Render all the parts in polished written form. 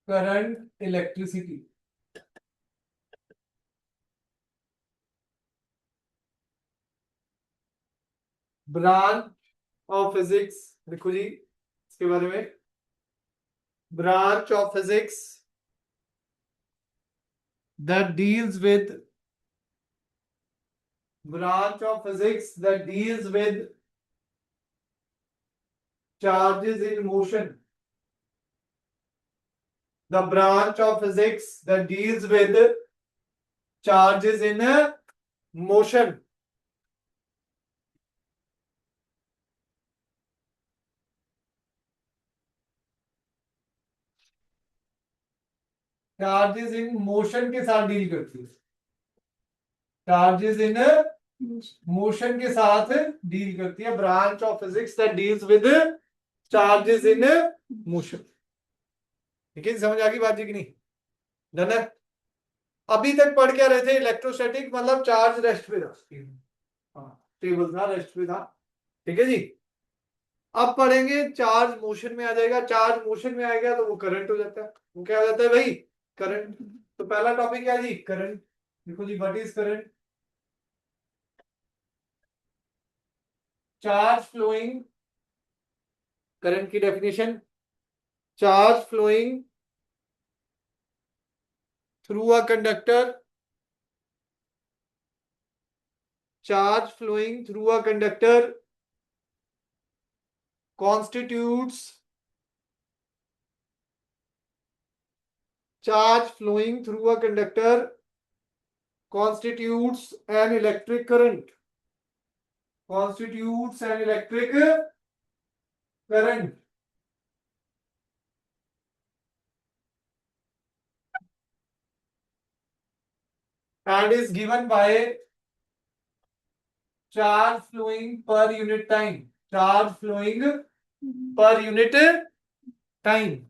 Current, electricity. Branch of physics लिखो जी इसके बारे में। Branch of physics that deals with branch of physics that deals with charges in motion. The branch of physics that deals with charges in motion. Charges in motion के साथ deal करती है। Charges in motion के साथ deal करती है। Branch of physics that deals with charges in motion. ठीक है, समझ आ गई बात जी की नहीं? डन है। अभी तक पढ़ क्या रहे थे? इलेक्ट्रोस्टैटिक मतलब चार्ज रेस्ट पे था, स्टेबल था, रेस्ट पे था। ठीक है जी। अब पढ़ेंगे चार्ज मोशन में आ जाएगा। चार्ज मोशन में आएगा तो वो करंट हो जाता है। वो क्या हो जाता है भाई? करंट। तो पहला टॉपिक क्या है जी? करंट। देखो जी, what is current? Charge flowing, current की definition, charge flowing through a conductor, charge flowing through a conductor constitutes charge flowing through a conductor constitutes an electric current, constitutes an electric current, and is given by charge flowing per unit time, charge flowing per unit time.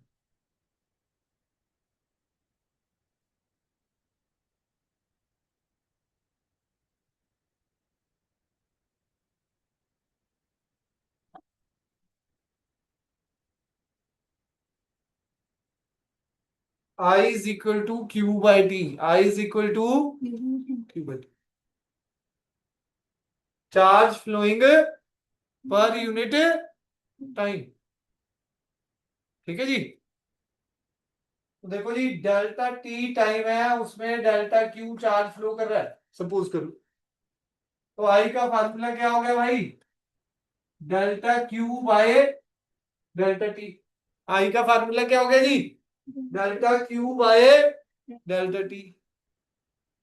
I is equal to Q by T. I is equal to Q by T. Charge flowing per unit time. ठीक है जी। तो देखो जी, delta T time है, उसमें delta Q charge flow कर रहा है, suppose करो। तो आई का फार्मूला क्या हो गया भाई? Delta Q by delta T. I का फार्मूला क्या हो गया जी? Delta Q by delta T.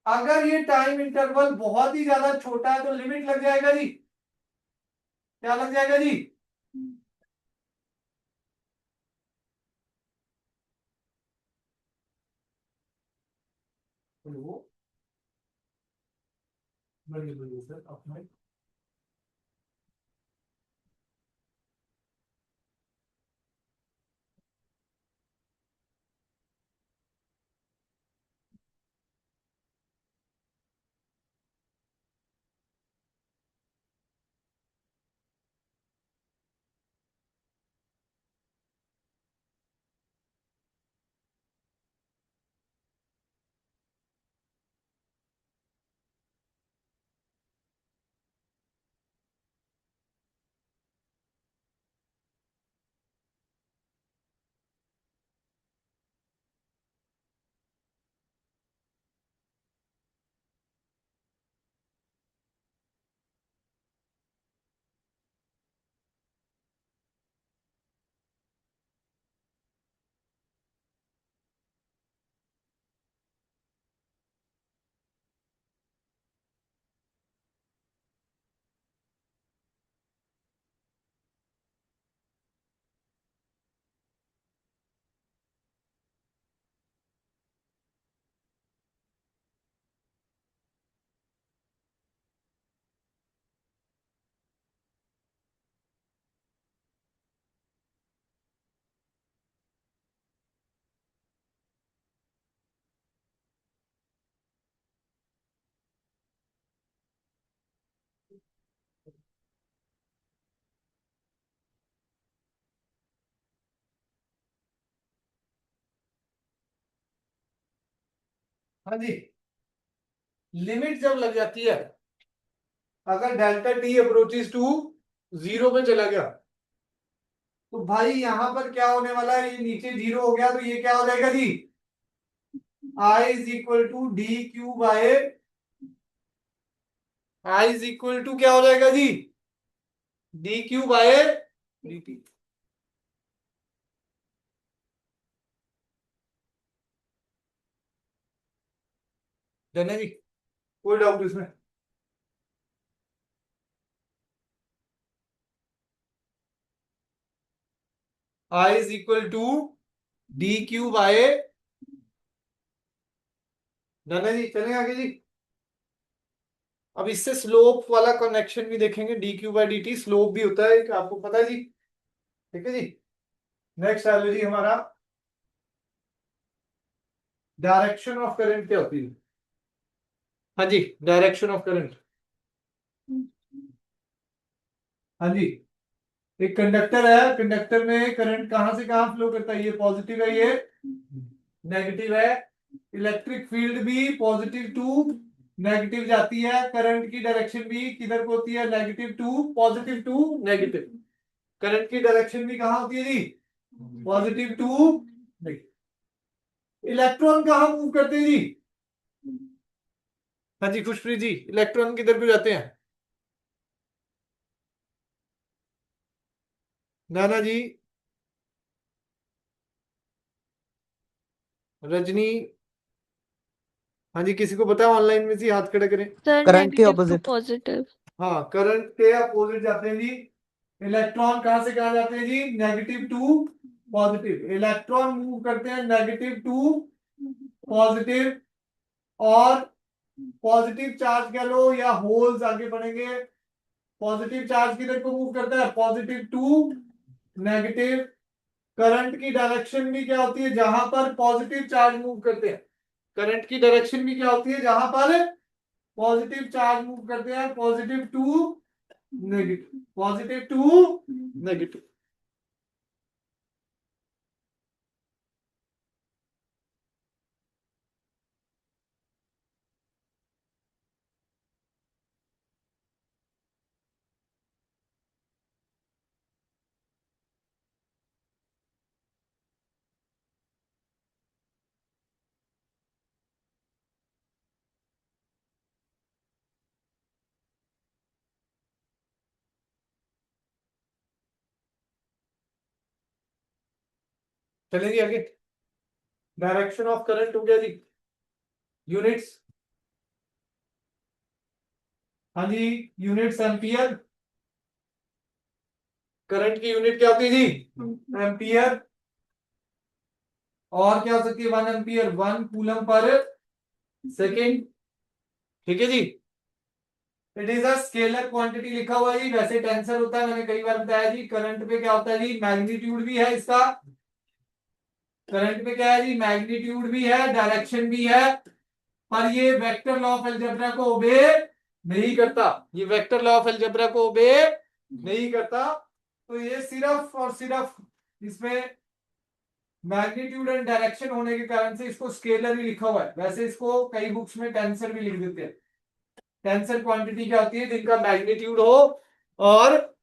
अगर ये टाइम इंटरवल बहुत ही ज्यादा छोटा है तो लिमिट लग जाएगा जी। क्या लग जाएगा जी? वो बढ़िया बढ़िया सर अपने। हाँ जी, लिमिट जब लग जाती है, अगर डेल्टा टी अप्रोचेस टू 0 पे चला गया, तो भाई यहां पर क्या होने वाला है, ये नीचे 0 हो गया तो ये क्या हो जाएगा जी, I is equal to D Q by, I is equal to क्या हो जाएगा जी, D Q by D T. Done है जी, कोई डाउट इसमें? I is equal to D Q by, done है जी, चलेंगे आगे जी। अब इससे स्लोप वाला कनेक्शन भी देखेंगे, D Q by D T slope भी होता है, आपको पता है जी। ठीक है जी, नेक्स्ट आ लो जी हमारा, डायरेक्शन ऑफ करंट क्या होती है? हाँ जी, डायरेक्शन ऑफ करंट। हाँ जी, एक कंडक्टर है, कंडक्टर में करंट कहां से कहां फ्लो करता है, ये पॉजिटिव है, ये नेगेटिव है। इलेक्ट्रिक फील्ड भी पॉजिटिव टू नेगेटिव जाती है, करंट की डायरेक्शन भी किधर को होती है, negative to positive to negative. Current की डायरेक्शन भी कहां होती है जी, पॉजिटिव टू नेगेटिव। इलेक्ट्रॉन कहां मूव करते हैं जी? हाँ जी खुशप्रीत जी, इलेक्ट्रॉन किधर को जाते हैं? नाना जी, रजनी, हाँ जी, किसी को पता है ऑनलाइन में से हाथ खड़े करें। सर करंट के नेगेटिव टू ऑपोजिट। पॉजिटिव। हाँ, करंट के अपोजिट जाते हैं जी। इलेक्ट्रॉन कहां से कहां जाते हैं जी, negative to positive. Electron move करते हैं नेगेटिव टू पॉजिटिव, और पॉजिटिव चार्ज कह लो या होल्स आगे बढ़ेंगे। पॉजिटिव चार्ज किधर को मूव करता है, पॉजिटिव टू नेगेटिव। करंट की डायरेक्शन भी क्या होती है, जहां पर पॉजिटिव चार्ज मूव करते हैं, करंट की डायरेक्शन भी क्या होती है, जहां पर पॉजिटिव चार्ज मूव करते हैं, positive to negative, positive to negative. चलेंगे आगे, डायरेक्शन ऑफ करंट हो गया जी। यूनिट्स, हाँ जी, यूनिट्स एम्पियर। करंट की यूनिट क्या होती है जी, एम्पियर। और क्या हो सकती है, 1 एम्पियर, 1 कूलम पर सेकेंड। ठीक है जी, it is a scalar quantity लिखा हुआ है जी, वैसे टेंसर होता है, मैंने कई बार बताया जी। करंट पे क्या होता है जी, मैग्नीट्यूड भी है इसका, करंट पे क्या है जी, मैग्नीट्यूड भी है, डायरेक्शन भी है, पर ये वेक्टर लॉ ऑफ अलजेब्रा को ओबे नहीं करता, ये वेक्टर लॉ ऑफ अलजेब्रा को ओबे नहीं करता। तो ये सिर्फ और सिर्फ इसमें मैग्नीट्यूड एंड डायरेक्शन होने के कारण से इसको स्केलर ही लिखा हुआ है, वैसे इसको कई बुक्स में टेंसर भी लिख देते हैं। टेंसर क्वांटिटी क्या होती है, जिनका मैग्नीट्यूड हो और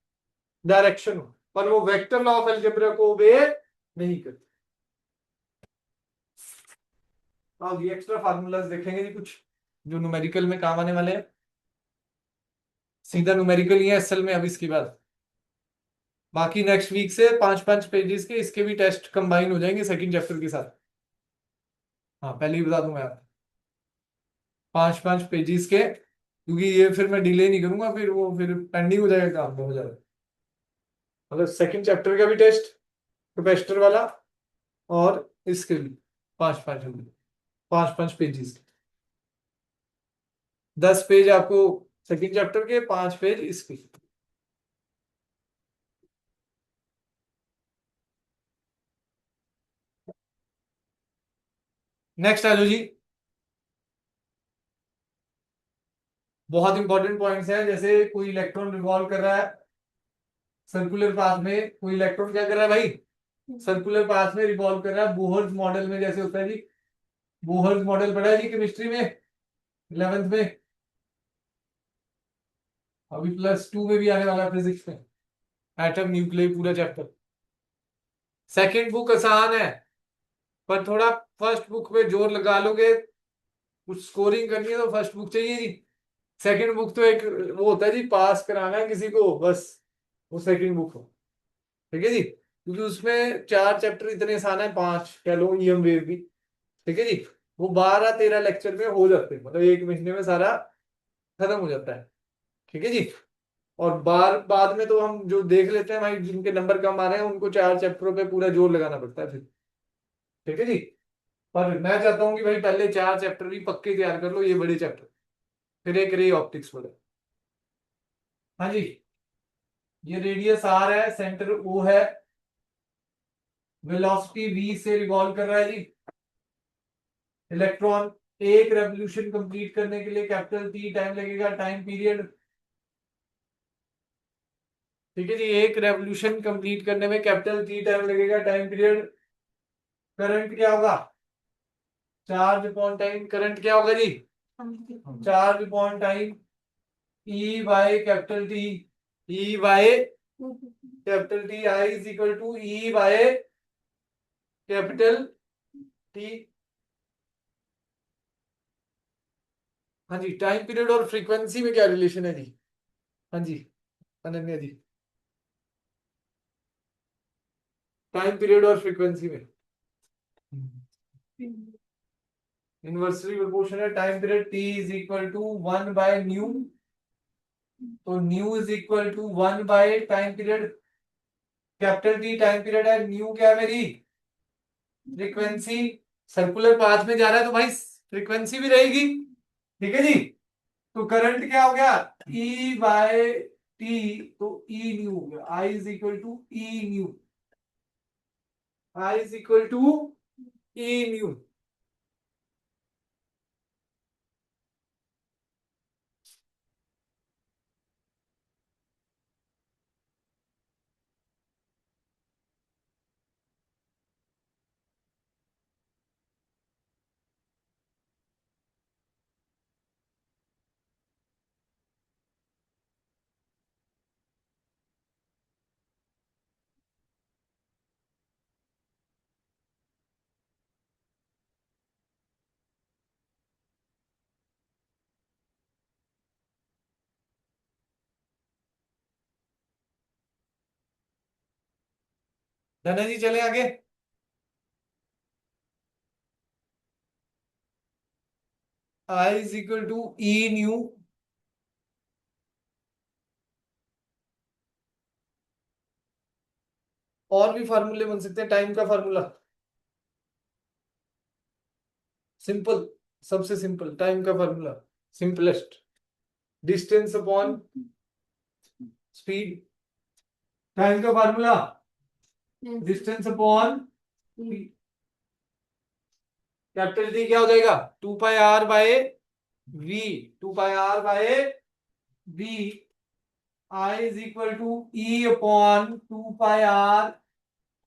डायरेक्शन हो, पर वो वेक्टर लॉ ऑफ अलजेब्रा को ओबे नहीं करते। अब ये एक्स्ट्रा फार्मूलाज देखेंगे जी कुछ, जो न्यूमेरिकल में काम आने वाले हैं। सीधा न्यूमेरिकल ही है असल में अब इसके बाद। बाकी नेक्स्ट वीक से 5-5 पेजेस के इसके भी टेस्ट कंबाइन हो जाएंगे सेकंड चैप्टर के साथ। हाँ, पहले ही बता दूं मैं आपको, 5-5 पेजेस के, क्योंकि ये फिर मैं डिले नहीं करूंगा, फिर वो फिर पेंडिंग हो जाएगा काम बहुत ज्यादा। मतलब सेकंड चैप्टर का भी टेस्ट कैपेसिटर वाला, और इसके भी 5-5 होंगे, 5-5 पेजेस, 10 पेज आपको सेकंड चैप्टर के, 5 पेज इसके। नेक्स्ट आ जाओ जी, बहुत इंपॉर्टेंट पॉइंट्स है, जैसे कोई इलेक्ट्रॉन रिवॉल्व कर रहा है सर्कुलर पाथ में, कोई इलेक्ट्रॉन क्या कर रहा है भाई, सर्कुलर पाथ में रिवॉल्व कर रहा है, बोहर्स मॉडल में जैसे होता है जी, बोहर्स मॉडल पढ़ा है जी केमिस्ट्री में 11th में, अभी +2 में भी आने वाला फिजिक्स में, एटम न्यूक्लियर पूरा चैप्टर। सेकंड बुक आसान है, पर थोड़ा फर्स्ट बुक पे जोर लगा लोगे, कुछ स्कोरिंग करनी है तो फर्स्ट बुक चाहिए जी। सेकंड बुक तो एक वो होता है जी, पास कराना है किसी को बस, वो सेकंड बुक हो, ठीक है जी, क्योंकि उसमें 4 चैप्टर इतने आसान है, 5 कह लो ईएम वेव भी, ठीक है जी। वो 12-13 लेक्चर में हो जाते हैं, मतलब एक महीने में सारा खत्म हो जाता है, ठीक है जी। और बार बाद में तो हम जो देख लेते हैं भाई, जिनके नंबर कम आ रहे हैं उनको 4 चैप्टरों पे पूरा जोर लगाना पड़ता है फिर, ठीक है जी। पर मैं चाहता हूँ कि भाई पहले 4 चैप्टर भी पक्के तैयार कर लो, ये बड़े चैप्टर, फिर एक रे ऑप्टिक्स पढ़े। हाँ जी, ये रेडियस आर है, सेंटर ओ है, वेलोसिटी v से रिवॉल्व कर रहा है जी। इलेक्ट्रॉन एक रेवोल्यूशन कंप्लीट करने के लिए कैपिटल टी टाइम लगेगा, टाइम पीरियड, ठीक है जी। एक रेवोल्यूशन कंप्लीट करने में कैपिटल टी टाइम लगेगा, टाइम पीरियड। करंट क्या होगा, चार्ज अपॉन टाइम, करंट क्या होगा जी, charge upon time, E by capital T, E by capital T, I is equal to E by capital T. हाँ जी, टाइम पीरियड और frequency में क्या रिलेशन है जी। हाँ जी अनन्या जी, टाइम पीरियड और फ्रीक्वेंसी में इनवर्सली प्रोपोर्शनल है। Time period T is equal to 1/न्यू, तो nu is equal to 1 time period, capital T time period है, न्यू क्या है मेरी फ्रीक्वेंसी। सर्कुलर पाथ में जा रहा है तो भाई फ्रीक्वेंसी भी रहेगी, ठीक है जी। तो करंट क्या हो गया, ई बाय टी, तो ई न्यू हो गया, I is equal to E nu, I is equal to E nu. Dhana जी चले आगे। I is equal to E nu, और भी फार्मूले बन सकते हैं, टाइम का फार्मूला सिंपल, सबसे सिंपल टाइम का formula, simplest, distance upon speed. Time का formula distance upon, capital T क्या हो जाएगा, 2πr/v, 2πr/v, I is equal to E upon 2πr,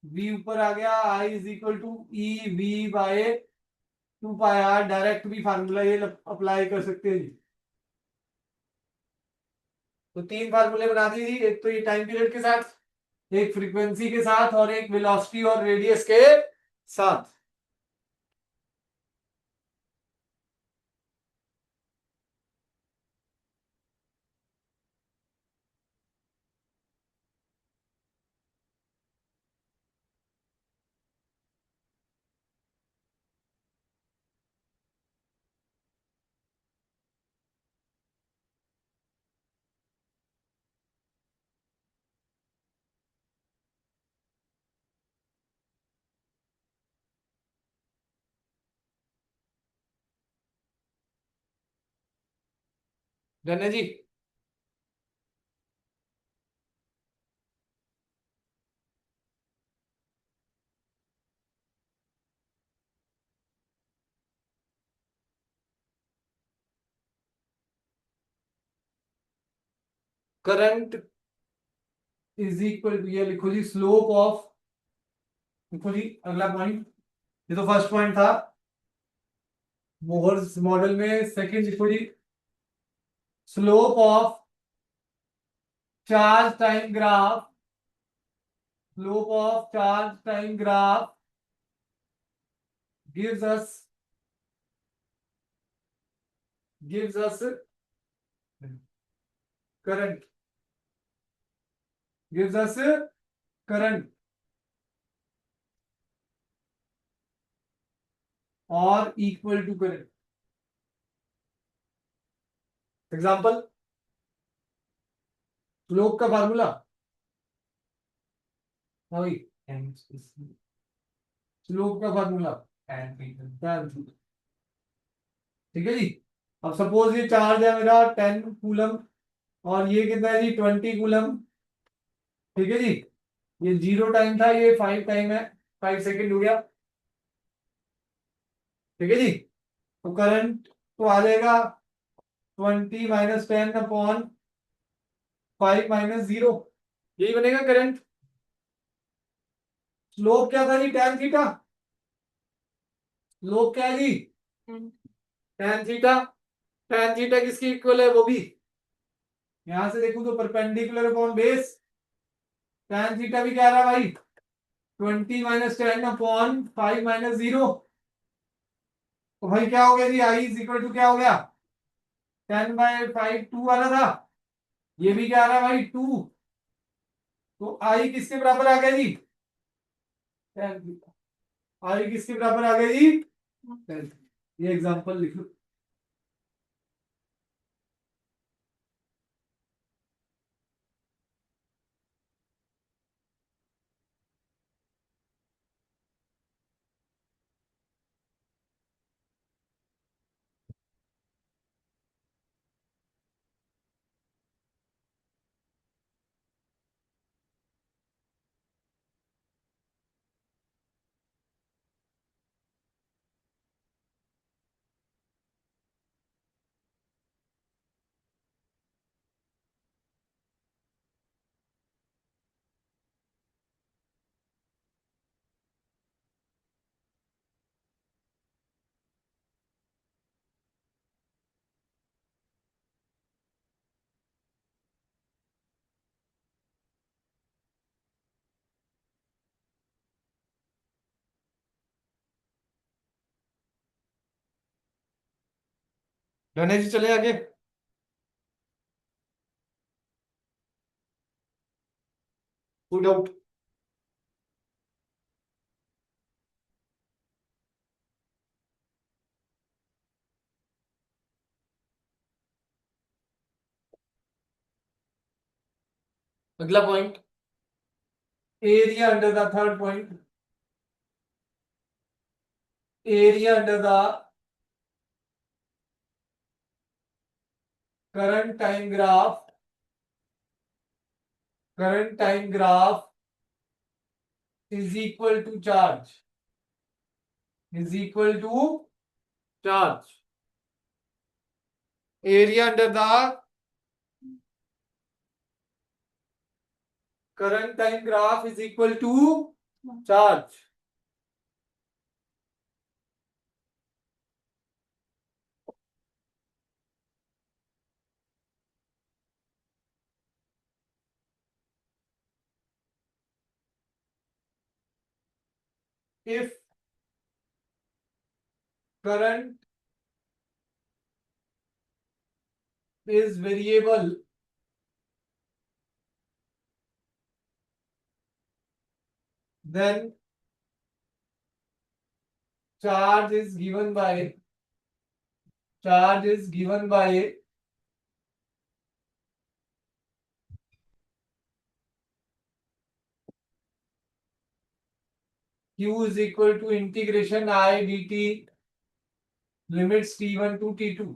v ऊपर आ गया, I is equal to E V by 2πr। Direct भी formula ये apply कर सकते हैं जी। तो 3 फार्मूले बना दीजिए, एक तो ये टाइम पीरियड के साथ, एक फ्रीक्वेंसी के साथ, और एक वेलोसिटी और रेडियस के साथ। धन्य जी, करंट इज इक्वल टू, ये लिखो जी, स्लोप ऑफ, देखो जी अगला पॉइंट, ये तो फर्स्ट पॉइंट था, मोहर्स मॉडल में सेकंड लिखो जी, slope of charge time graph, slope of charge time graph gives us gives us current, gives us current or equal to current. Example, slope का formula, वही slope का formula tan theta, ठीक है जी। अब suppose ये charge है मेरा 10 coulomb और ये कितना है जी 20 कूलम, ठीक है जी। ये 0 टाइम था, ये 5 टाइम है, 5 सेकेंड हो गया, ठीक है जी। तो करंट तो आ जाएगा 20 - 10/5 - 0, यही बनेगा करंट। स्लोप क्या था जी, tan थीटा, स्लोप क्या है जी tan थीटा, tan थीटा किसकी इक्वल है वो भी, यहां से देखूं तो perpendicular upon base, tan theta भी क्या रहा भाई 20 - 10/5 - 0, तो भाई क्या हो गया जी, आई इज इक्वल टू क्या हो गया 10/5, 2 वाला था, ये भी क्या आ रहा है भाई 2, तो आई किसके बराबर आ गया जी tan थीटा, आई किसके बराबर आ गया जी tan थीटा। ये एग्जांपल लिख लो। गणेश जी चले आगे, कोई डाउट? अगला point, area under the third point, area under the current time graph, current time graph is equal to charge, is equal to charge, area under the current time graph is equal to charge. If current is variable, then charge is given by, charge is given by q is equal to integration I dt limits t1 to t2।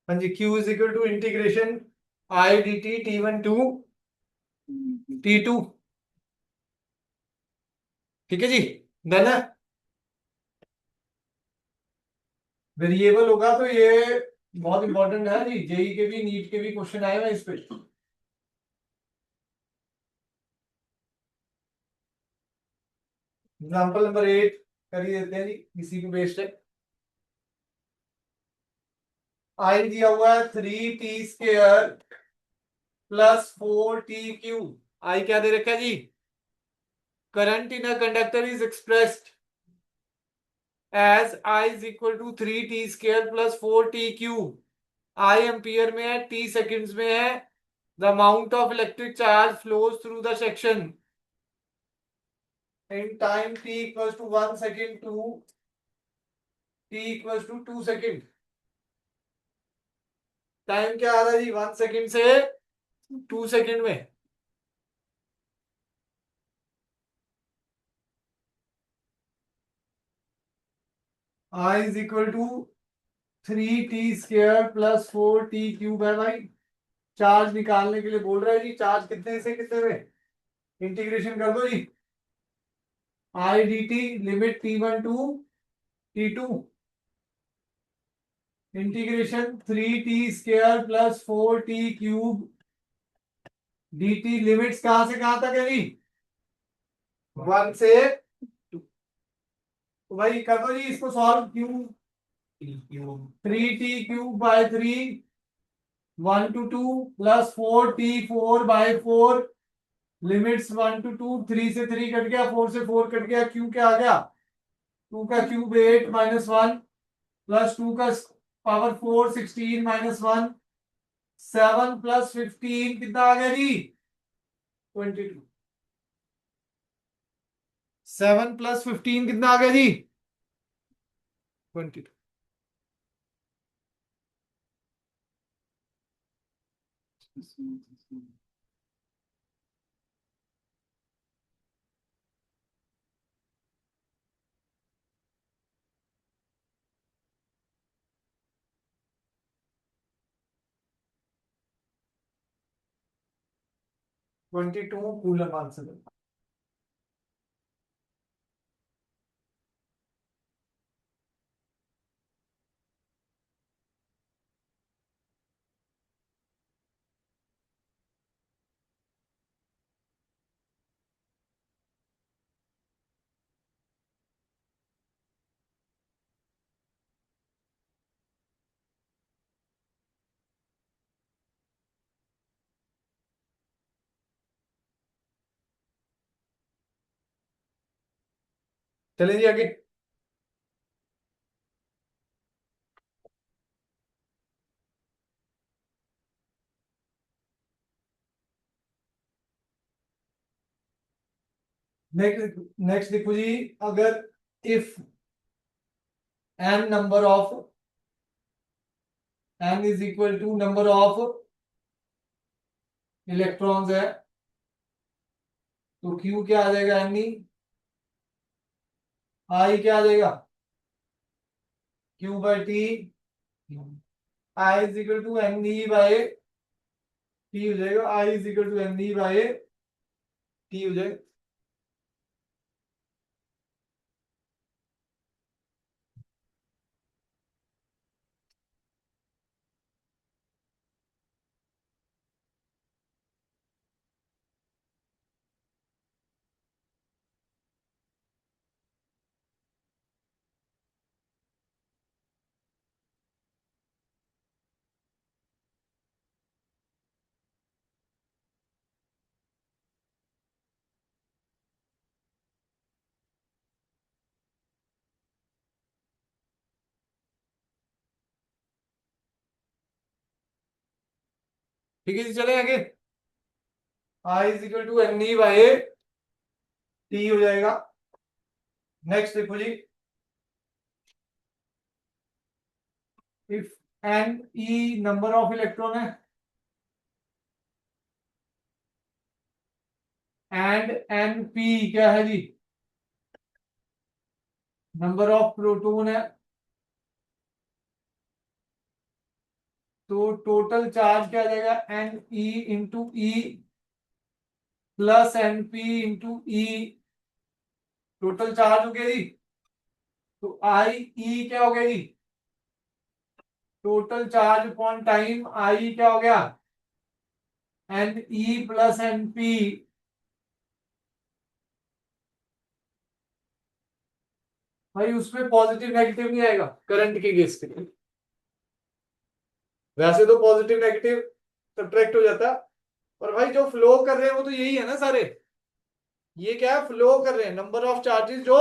हाँ जी, Q is equal to integration I D T T1 to T2। ठीक है जी, done है। Variable होगा तो ये बहुत important है जी, जेई के भी नीट के भी क्वेश्चन आए हुए इस पे। एग्जाम्पल नंबर 8 कर ही देते हैं जी, इसी पे बेस्ड है। आई दिया हुआ है 3t² प्लस 4t³ आई क्या दे रखा है जी? Current in a conductor is expressed as I is equal to 3t² plus 4t³ I ampere में है, t सेकेंड्स में है। The amount of electric charge flows through the section in time t equals to 1 second to t equals to 2 second. Time क्या आ रहा है जी? 1 second से 2 second में। I is equal to 3t² plus 4t³ है भाई। चार्ज निकालने के लिए बोल रहा है जी, चार्ज कितने से कितने में? इंटीग्रेशन कर दो जी। I D T limit T1 to T2 integration 3t² plus 4t³ D T limits कहां से कहां तक है जी? 1 से 2। तो भाई कर दो जी इसको solve. Q 3t³ by 3 1 to 2 plus 4t4/4 limits 1 to 2 3 से 3 कट गया, 4 से 4 कट गया, क्यू क्या आ गया? 2 का क्यूब 8 माइनस 1 प्लस 2 का पावर 4 16 माइनस 1 7 प्लस 15 कितना आ गया जी? 22। 7 प्लस 15 कितना आ गया जी? 22। 22 कूलम आंसर है। चलिए जी आगे। नेक्स्ट नेक्स्ट देखो जी, अगर if n number of n is equal to number of electrons है तो q क्या आ जाएगा? n ई। आई क्या आ जाएगा? q/t। I is equal to n E by t हो जाएगा। I is equal to n E by t हो जाएगा। ठीक है जी, चले आगे। I is equal to n E by t हो जाएगा। नेक्स्ट देखो जी, if n E number of electron है एंड n p क्या है जी? नंबर ऑफ प्रोटॉन है। तो टोटल चार्ज क्या आ जाएगा, N E into E plus N P into E, total charge हो गया जी। तो आई ई क्या हो गया जी, total charge upon time, I क्या हो गया, N E plus N P. भाई उसमें पॉजिटिव नेगेटिव नहीं आएगा करंट के केस के लिए, वैसे तो पॉजिटिव नेगेटिव सब्ट्रैक्ट हो जाता, पर भाई जो फ्लो कर रहे हैं वो तो यही है ना सारे, ये क्या है, फ्लो कर रहे हैं, नंबर ऑफ चार्जेस जो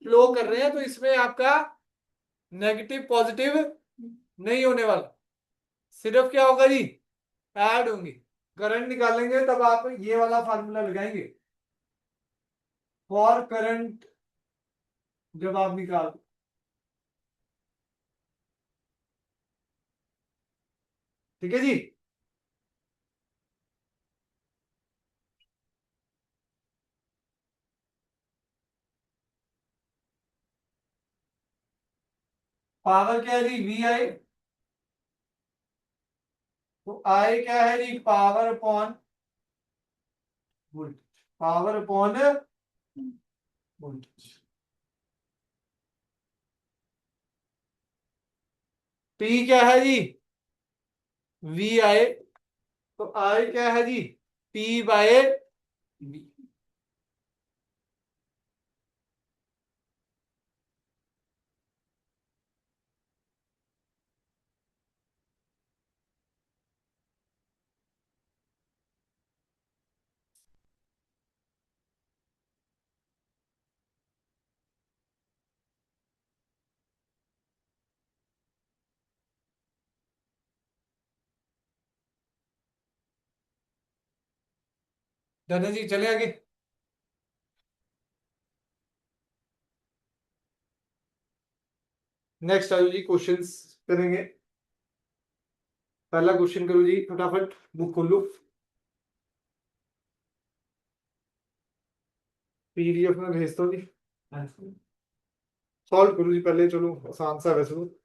फ्लो कर रहे हैं, तो इसमें आपका नेगेटिव पॉजिटिव नहीं होने वाला, सिर्फ क्या होगा जी, ऐड होंगे। करंट निकालेंगे तब आप ये वाला फार्मूला लगाएंगे फॉर करंट, जब आप निकाल, ठीक है जी। पावर क्या है जी, वी आई, तो आई क्या है जी, power upon voltage, power upon voltage. P क्या है जी, वी आई, तो आई क्या है जी, पी बाय वी। धन्य जी चले आगे। नेक्स्ट आयो जी, क्वेश्चंस करेंगे। पहला क्वेश्चन करो जी, फटाफट बुक खोलो, पीडीएफ में भेज दो जी, सॉल्व करो जी पहले, चलो आसान सा वैसे तो।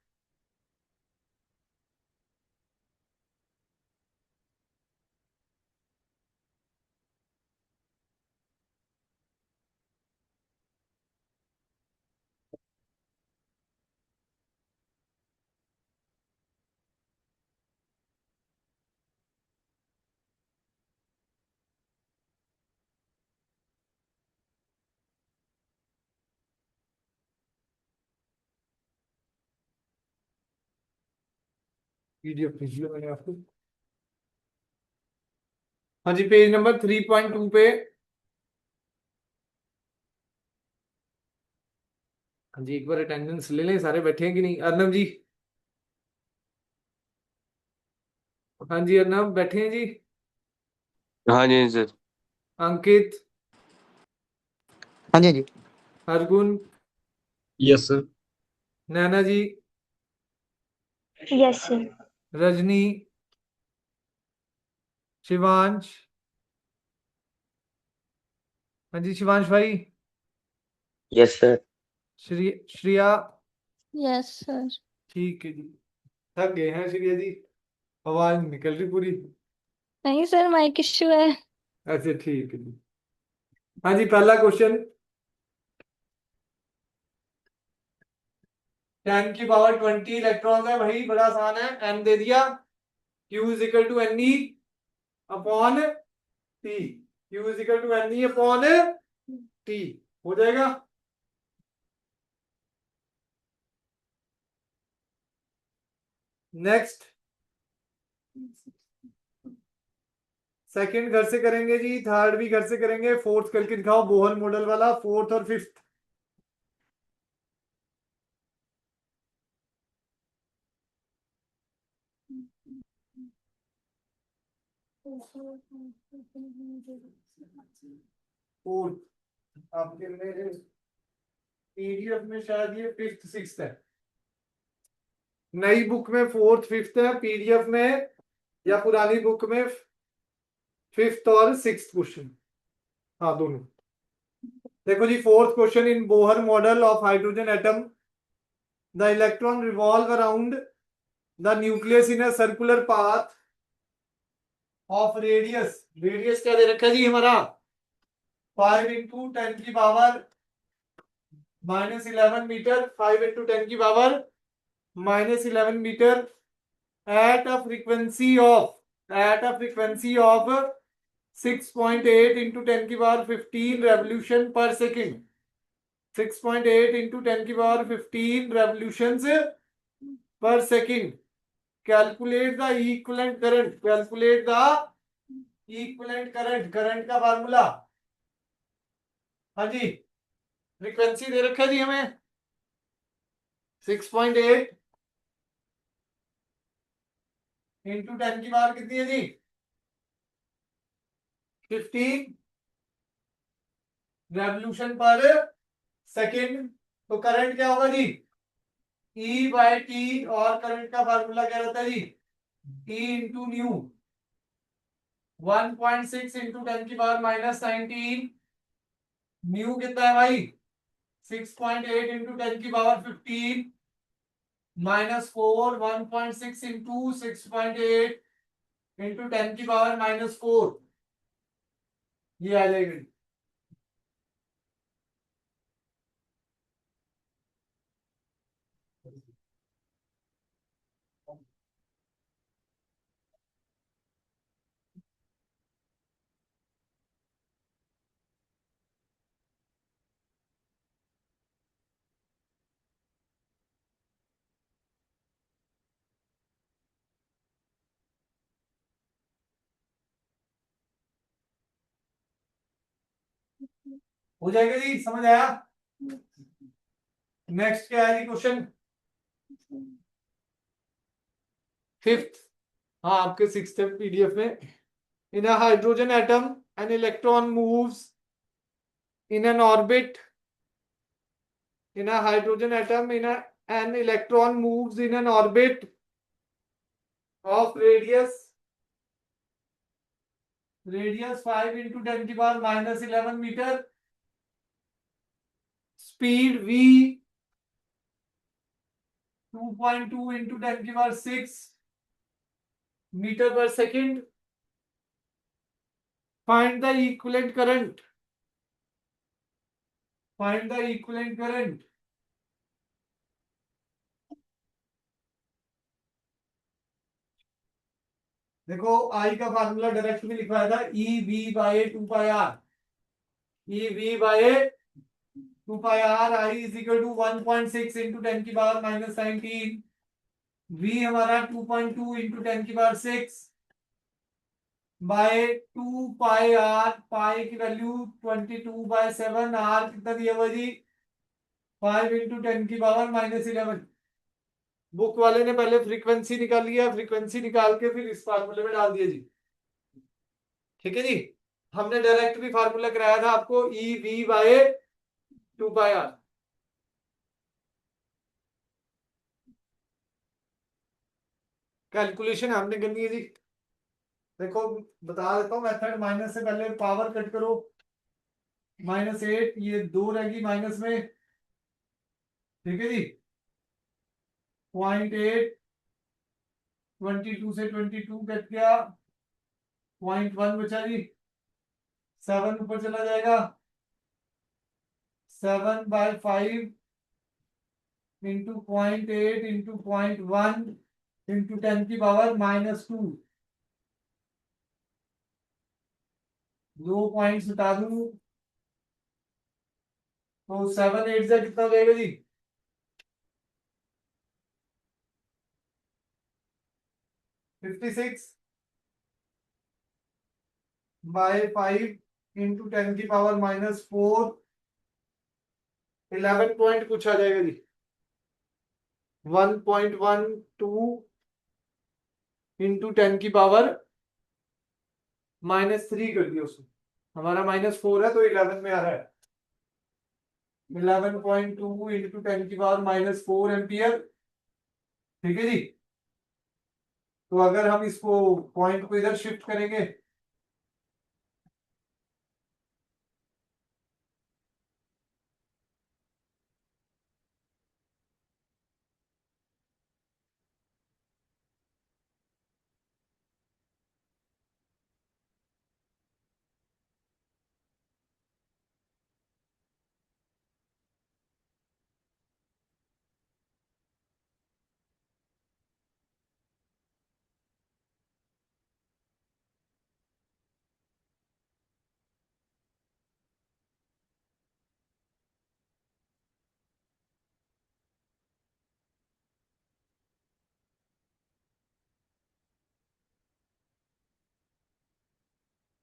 पीडीएफ भेज दिया मैंने आपको। हाँ जी, पेज नंबर 3.2 पे। हाँ जी, एक बार अटेंडेंस ले लें, सारे बैठे हैं कि नहीं। अर्नब जी, हाँ जी अर्नब बैठे हैं जी। हाँ जी सर। अंकित, हाँ जी, हाँ जी। Hargun, yes sir. नैना जी, यस सर। रजनी, शिवांश, हाँ जी शिवांश भाई, yes sir. Shriya, yes sir. ठीक है जी। थक गए हैं श्रिया जी, आवाज निकल रही पूरी। नहीं सर, माइक इश्यू है। अच्छा ठीक है जी। हाँ जी, पहला क्वेश्चन, 10 की पावर 20 इलेक्ट्रॉन है भाई, बड़ा आसान है, एन दे दिया, Q is equal to N E upon T, Q is equal to N E upon T, हो जाएगा। नेक्स्ट, सेकंड घर से करेंगे जी, थर्ड भी घर से करेंगे, फोर्थ करके दिखाओ, बोहर मॉडल वाला, फोर्थ और फिफ्थ। फोर्थ आपके मेरे पीडीएफ में शायद ये फिफ्थ सिक्स्थ है, नई बुक में फोर्थ फिफ्थ है, पीडीएफ में या पुरानी बुक में फिफ्थ और सिक्स्थ क्वेश्चन, हाँ दोनों। देखो जी, fourth question, in Bohr model of hydrogen atom the electron revolve around the nucleus in a circular path of radius, radius क्या दे रखा है जी हमारा 5 इंटू 10 की पावर -11 मीटर, 5 इंटू 10 की power -11 metre at a frequency of 6.8 into 10 की power 15 revolution per second, 6.8 into 10 की power 15 revolutions per second. Calculate the equivalent current. Calculate the equivalent current. Current का फार्मूला, हाँ जी, फ्रीक्वेंसी दे रखा है जी हमें 6.8 into 10 की power कितनी है जी 15 रेवोल्यूशन पर सेकंड। तो करंट क्या होगा जी E बाय टी, और करंट का फार्मूला क्या रहता है जी E इंटू न्यू, 1.6 इंटू 10 की पावर -19, न्यू कितना है भाई 6.8 इंटू 10 की पावर 15 -4, 1.6 इंटू 6.8 इंटू 10 की पावर -4, ये आ जाएगा। हो जाएगा जी, समझ आया। नेक्स्ट क्या है जी क्वेश्चन फिफ्थ, हाँ आपके सिक्स्थ पीडीएफ में। In a hydrogen atom an electron moves in an orbit, in a hydrogen atom an electron moves in an orbit of radius 5 into 10 की power -11 metre, speed v 2.2 into 10 की power 6 metre per second. find the equivalent current, find the equivalent current। देखो I का formula direct भी लिखवाया था E V by 2 pi R, E V by 2 pi R, I is equal to 1.6 into 10 की power -19, v हमारा 2.2 into 10 की power 6 bye 2 pi are, पाई की value 22/7, are कितना दिया हुआ जी 5 इंटू 10 की पावर -11। बुक वाले ने पहले फ्रीक्वेंसी निकाल लिया, फ्रीक्वेंसी निकाल के फिर इस फार्मूले में डाल दिया जी, ठीक है जी। हमने डायरेक्ट भी फार्मूला कराया था आपको E V by 2 pi R. Calculation हमने करनी है जी। देखो बता देता हूँ मेथड, माइनस से पहले पावर कट करो, -8, ये 2 रहेगी माइनस में, ठीक है जी। 0.8, 22 से 22 कट गया, 0.1 बचा जी, 7 ऊपर चला जाएगा, 7/5 इंटू 0.8 इंटू 0.1 इंटू 10 की पावर -2, 2 पॉइंट्स हटा दूं तो 7 8 से कितना हो जाएगा जी 56/5 इंटू 10 की पावर -4, 11 पॉइंट कुछ आ जाएगा जी, 1.12 इंटू 10 की पावर-3 कर दिया उसने, हमारा -4 है तो 11 में आ रहा है, 11.2 इंटू 10 की पावर-4 एम्पियर, ठीक है जी। तो अगर हम इसको पॉइंट को इधर शिफ्ट करेंगे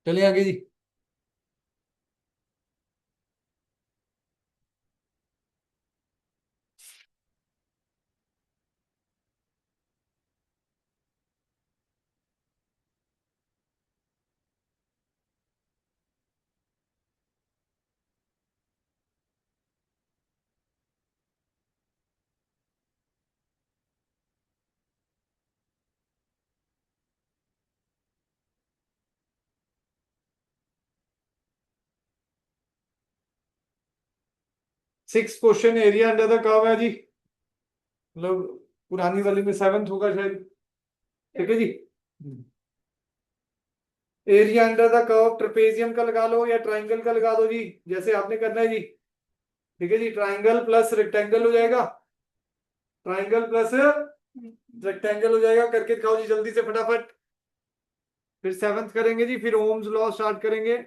चलिए आगे जी। Six question area under the curve है जी, मतलब पुरानी वाली में सेवंथ होगा शायद। ठीक है जी। Area under the curve trapezium का लगा लो या ट्राइंगल का लगा दो जी, जैसे आपने करना है जी। ठीक है जी, ट्राइंगल प्लस रेक्टेंगल हो जाएगा, ट्राइंगल प्लस रेक्टेंगल हो जाएगा, करके दिखाओ जी जल्दी से फटाफट। फिर सेवंथ करेंगे जी, फिर ओम्स लॉ स्टार्ट करेंगे।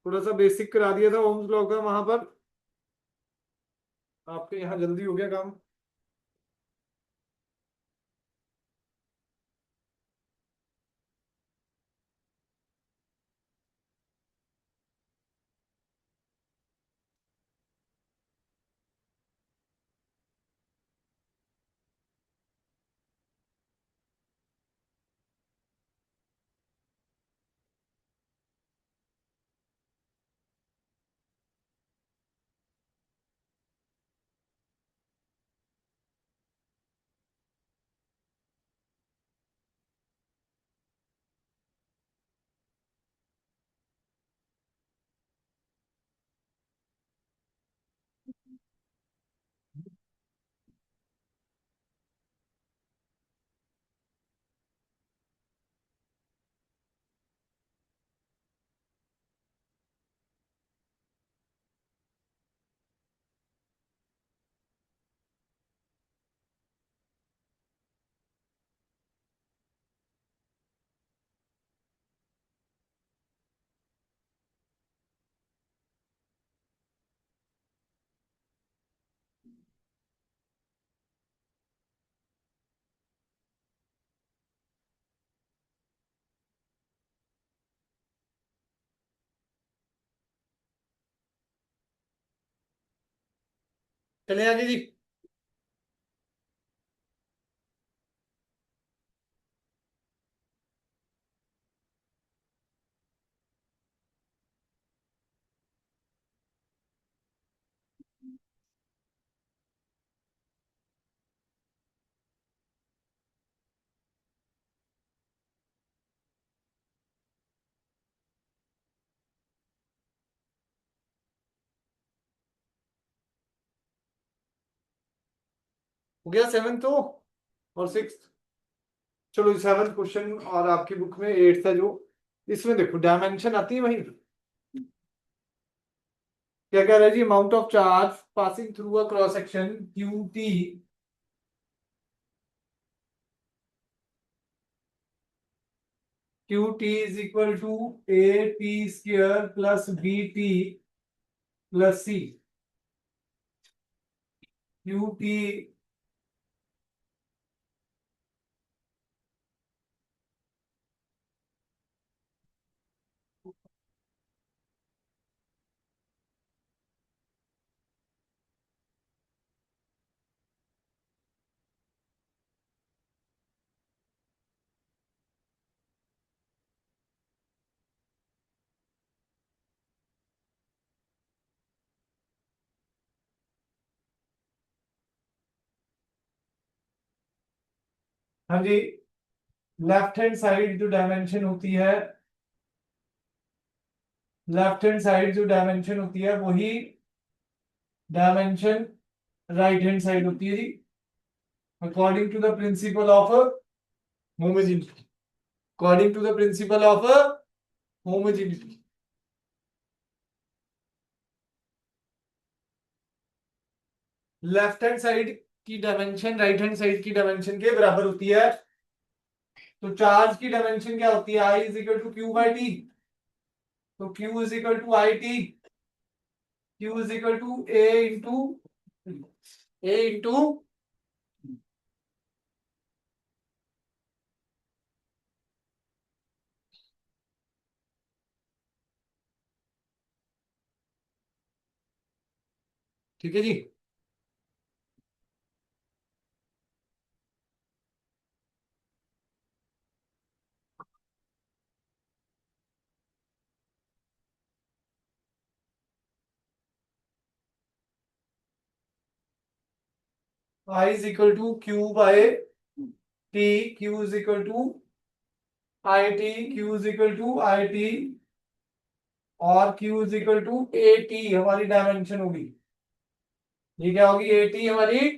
थोड़ा सा बेसिक करा दिया था ओम्स लॉ का वहां पर, आपके यहाँ जल्दी हो गया काम। चले आगे जी। हो गया सेवन तो, और सिक्स। चलो सेवन क्वेश्चन, और आपकी बुक में एट्थ है जो, इसमें देखो डायमेंशन आती है वही। क्या कह रहा है जी, amount of charge passing through a cross section Q T, Q T is equal to A T square plus B T plus C. Q T, हाँ जी, लेफ्ट हैंड साइड जो डायमेंशन होती है, लेफ्ट हैंड साइड जो dimension होती है वही dimension right hand side होती है जी, according to the principle of homogeneity, according to the principle of homogeneity. Left hand side की डायमेंशन राइट हैंड साइड की डायमेंशन के बराबर होती है। तो चार्ज की डायमेंशन क्या होती है, I is equal to Q by T. तो Q is equal to I T, Q is equal to A into ठीक है जी। I is equal to Q by T, Q is equal to I T, Q is equal to I T, और Q is equal to A T हमारी dimension होगी। ये क्या होगी? A T हमारी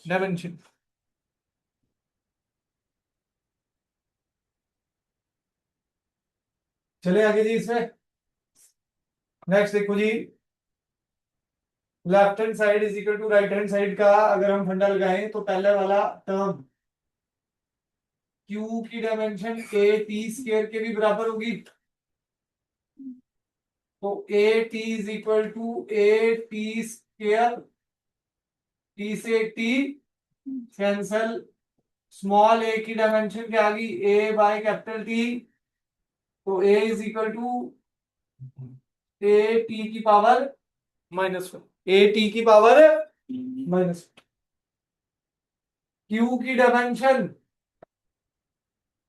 डायमेंशन। चले आगे जी इसमें। नेक्स्ट देखो जी, left hand side is equal to right hand side का अगर हम फंडा लगाएं तो पहले वाला टर्म क्यू की डायमेंशन ए टी स्क्वायर के भी बराबर होगी। तो A T is equal to A T square, T से टी कैंसल, स्मॉल ए की डायमेंशन क्या आ गई? A by capital T. तो A is equal to A T की पावर -1, ए टी की पावर -1। क्यू की डायमेंशन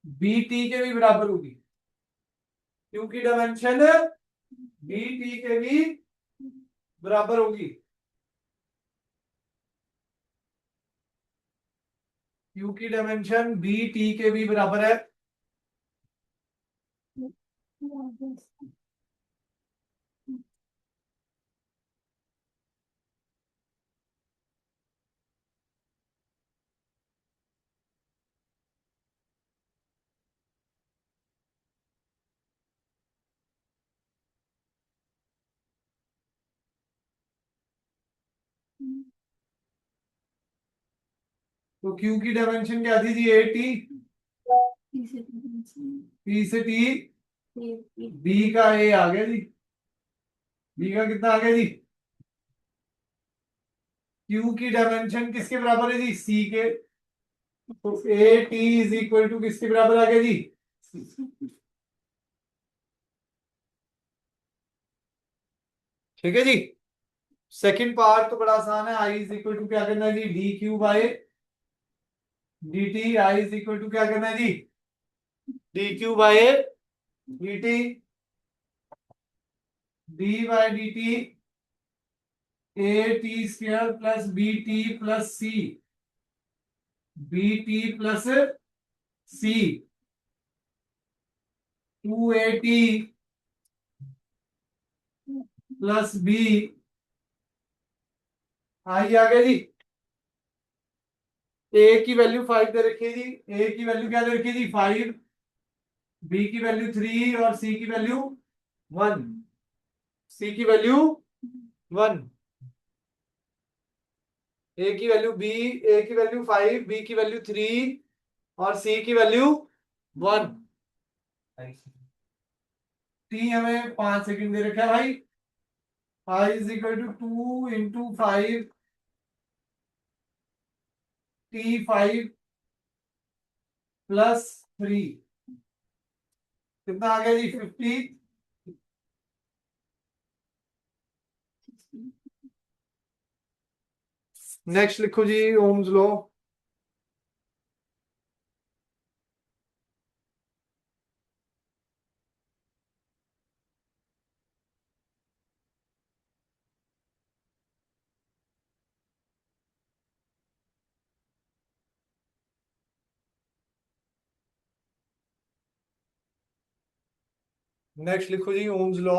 बी टी के भी बराबर होगी। क्यू की डायमेंशन बी टी के भी बराबर होगी। क्यू की डायमेंशन बी टी के भी बराबर है। तो क्यू की डायमेंशन क्या थी जी? ए टी, पी से टी, बी का ए आ गया जी। बी का कितना आ गया जी? क्यू की डायमेंशन किसके बराबर है जी? सी के। तो A T is equal to किसके बराबर आ गया जी? ठीक है जी। सेकंड पार्ट तो बड़ा आसान है। आई इज इक्वल टू क्या करना है जी? D Q by D T. I is equal to क्या करना है जी? D Q by D T, D by D T A T square plus B T plus C, B T plus C, two A T plus B. I आ गया जी। ए की value 5 दे रखी है जी। ए की वैल्यू क्या दे रखी है जी? 5, बी की वैल्यू 3 और सी की वैल्यू 1। सी की वैल्यू 1, ए की वैल्यू 5, बी की वैल्यू 3 और सी की वैल्यू 1। टी हमें 5 सेकंड दे रखा है भाई। I is equal to 2 × 5 T 5 plus 3, कितना आ गया जी? 50। नेक्स्ट लिखो जी ओम्स लॉ। नेक्स्ट लिखो जी ओम्स लॉ।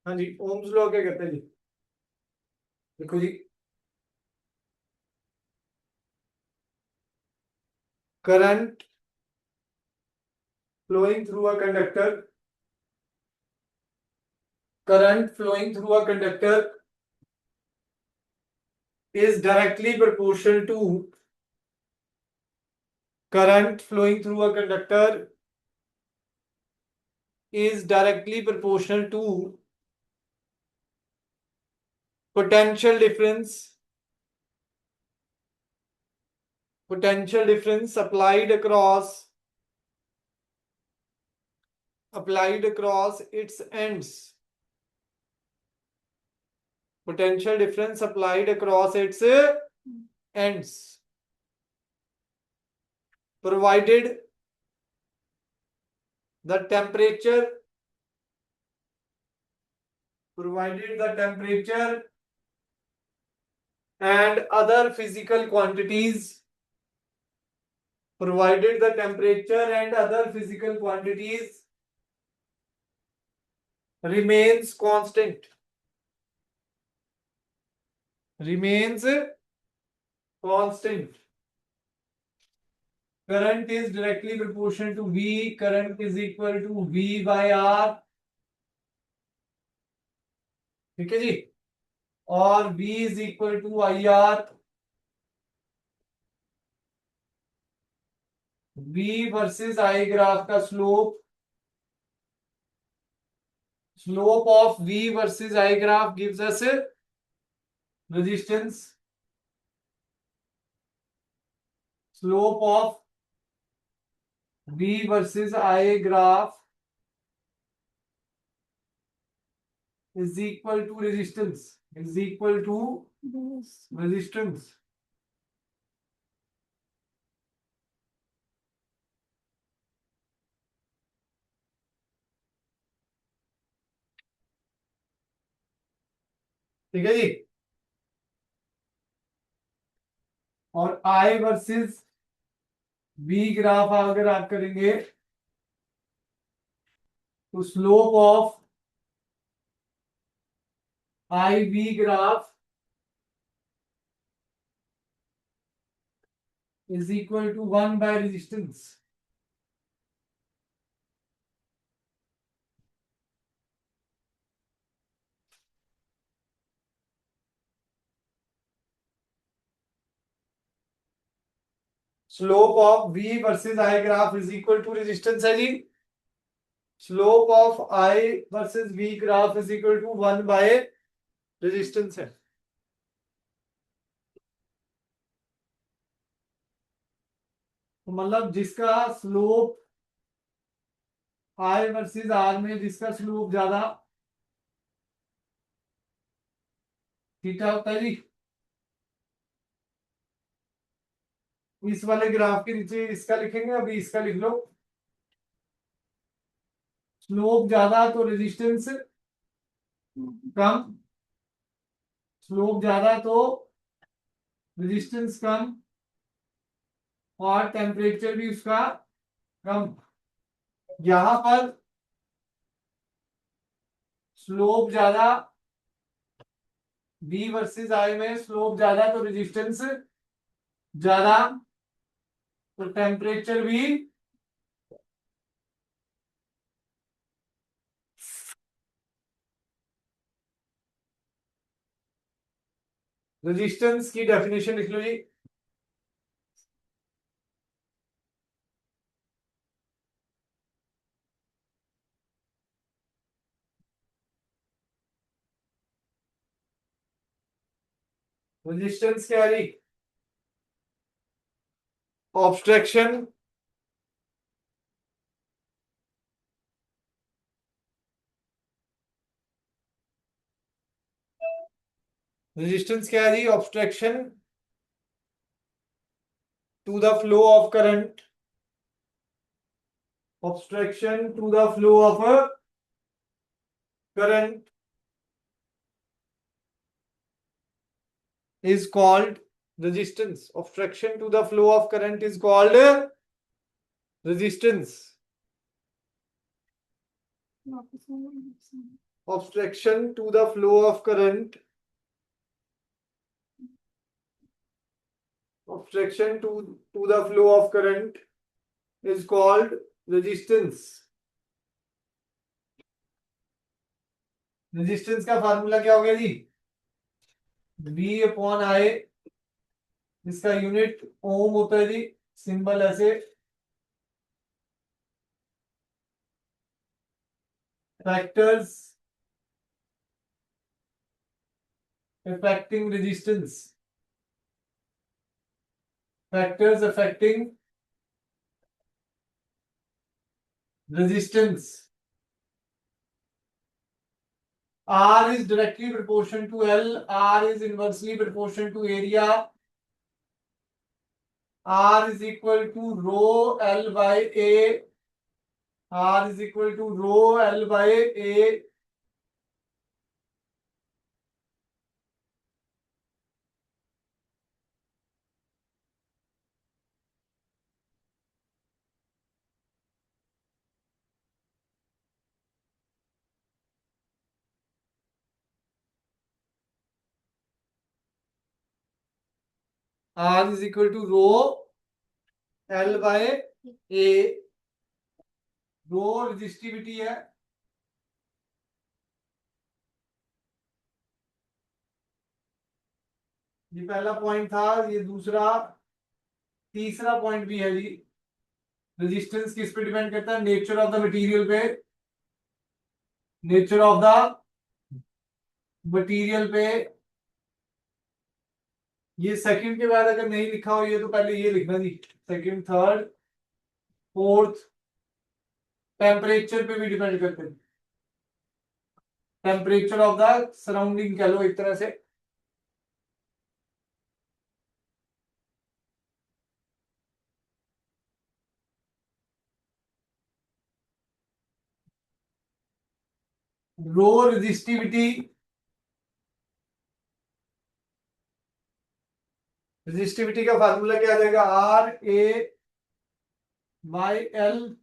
हाँ जी, ओम्स लॉ क्या कहते हैं जी? देखो जी, current flowing through a conductor, current flowing through a conductor is directly proportional to current flowing through a conductor is directly proportional to potential difference applied across its ends. Potential difference applied across its ends, provided the temperature and other physical quantities remains constant. Current is directly proportional to V. Current is equal to V by R. ठीक है जी, और V is equal to IR. V versus I graph का slope of V versus I graph gives us resistance. Slope of V versus I graph is equal to resistance. Yes. ठीक है जी, और I versus V graph अगर आप करेंगे तो slope of I V ग्राफ is equal to 1 by resistance. Slope of V versus I graph is equal to resistance है जी. Slope of I versus V graph is equal to 1 by resistance है. तो मतलब जिसका स्लोप I वर्सेस R में जिसका slope ज्यादा theta होता है जी, इस वाले ग्राफ के नीचे इसका लिखेंगे, अभी इसका लिख लो. स्लोप ज्यादा तो रेजिस्टेंस कम, स्लोप ज्यादा तो रेजिस्टेंस कम, और टेम्परेचर भी उसका कम. यहां पर स्लोप ज्यादा V वर्सेस I में स्लोप ज्यादा तो रेजिस्टेंस ज्यादा, तो टेम्परेचर भी रेजिस्टेंस की डेफिनेशन लिख लो जी. रेजिस्टेंस क्या है जी? ऑब्स्ट्रक्शन रेजिस्टेंस क्या है जी? Obstruction to the flow of current, obstruction to the flow of a current is called resistance. Obstruction to the flow of current is called resistance. obstruction to the flow of current, obstruction to the flow of current is called resistance. Resistance का formula क्या हो गया जी? V upon I, इसका unit ओम होता है जी, symbol ऐसे, factors affecting resistance, factors affecting resistance. R is directly proportional to L, R is inversely proportional to area, R is equal to rho L by A, R is equal to rho L by A. R is equal to rho L by A. Rho resistivity है, ये पहला point था, ये दूसरा, तीसरा point भी है जी। Resistance किस पे डिपेंड करता है? नेचर ऑफ द मटेरियल पे, नेचर ऑफ द मटेरियल पे। ये सेकंड के बाद अगर नहीं लिखा हो ये तो पहले ये लिखना जी, सेकंड, थर्ड, फोर्थ। टेम्परेचर पे भी डिपेंड करते हैं, टेम्परेचर ऑफ द सराउंडिंग कह लो एक तरह से। रो रेजिस्टिविटी, रेजिस्टिविटी का फार्मूला क्या आ जाएगा? आर ए बाई एल,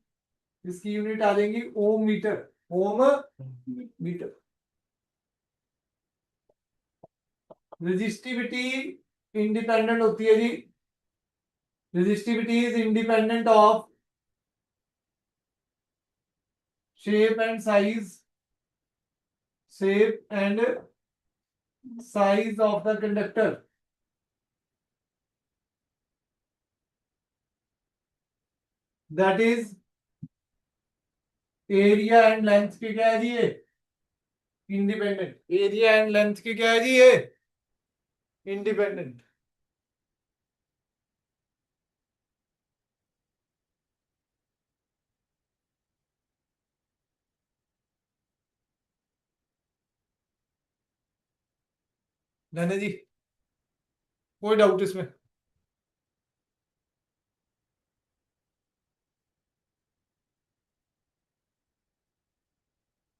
इसकी यूनिट आ जाएगी ohm metre, ohm metre. Resistivity independent होती है जी, resistivity is independent of shape and size, shape and size of the conductor. That is area and length के क्या है जी? ये इंडिपेंडेंट, एरिया एंड लेंथ के क्या है जी? ये इंडिपेंडेंट। धन्य जी, कोई डाउट इसमें?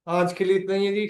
आज के लिए इतना ही है जी।